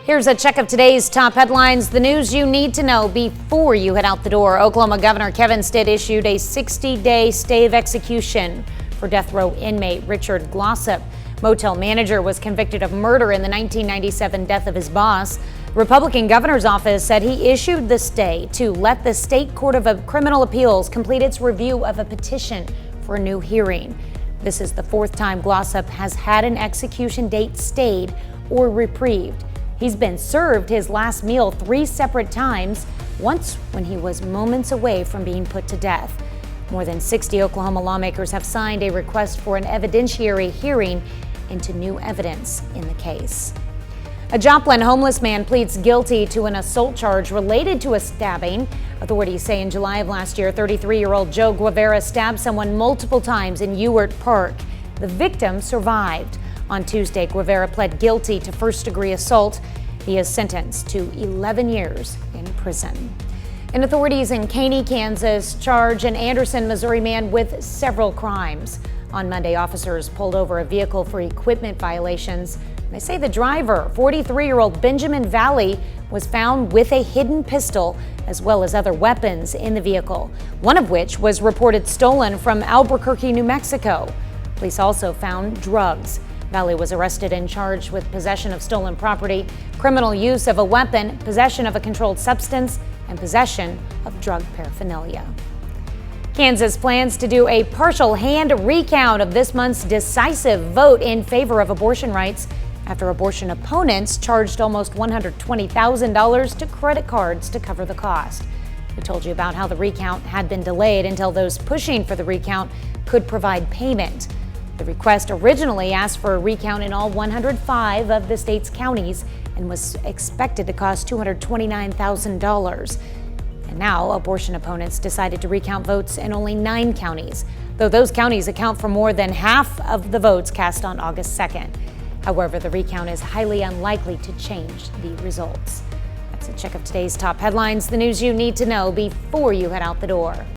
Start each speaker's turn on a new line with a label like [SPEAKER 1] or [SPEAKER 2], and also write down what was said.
[SPEAKER 1] Here's a check of today's top headlines, the news you need to know before you head out the door. Oklahoma Governor Kevin Stitt issued a 60-day stay of execution for death row inmate Richard Glossip. Motel manager was convicted of murder in the 1997 death of his boss. Republican governor's office said he issued the stay to let the State Court of Criminal Appeals complete its review of a petition for a new hearing. This is the fourth time Glossip has had an execution date stayed or reprieved. He's been served his last meal 3 separate times, once when he was moments away from being put to death. More than 60 Oklahoma lawmakers have signed a request for an evidentiary hearing into new evidence in the case. A Joplin homeless man pleads guilty to an assault charge related to a stabbing. Authorities say in July of last year, 33-year-old Joe Guevara stabbed someone multiple times in Ewart Park. The victim survived. On Tuesday, Guevara pled guilty to first-degree assault. He is sentenced to 11 years in prison. And authorities in Caney, Kansas, charge an Anderson, Missouri man with several crimes. On Monday, officers pulled over a vehicle for equipment violations. They say the driver, 43-year-old Benjamin Valley, was found with a hidden pistol as well as other weapons in the vehicle, one of which was reported stolen from Albuquerque, New Mexico. Police also found drugs. Valley was arrested and charged with possession of stolen property, criminal use of a weapon, possession of a controlled substance, and possession of drug paraphernalia. Kansas plans to do a partial hand recount of this month's decisive vote in favor of abortion rights after abortion opponents charged almost $120,000 to credit cards to cover the cost. We told you about how the recount had been delayed until those pushing for the recount could provide payment. The request originally asked for a recount in all 105 of the state's counties and was expected to cost $229,000. And now abortion opponents decided to recount votes in only 9 counties, though those counties account for more than half of the votes cast on August 2nd. However, the recount is highly unlikely to change the results. That's a check of today's top headlines, the news you need to know before you head out the door.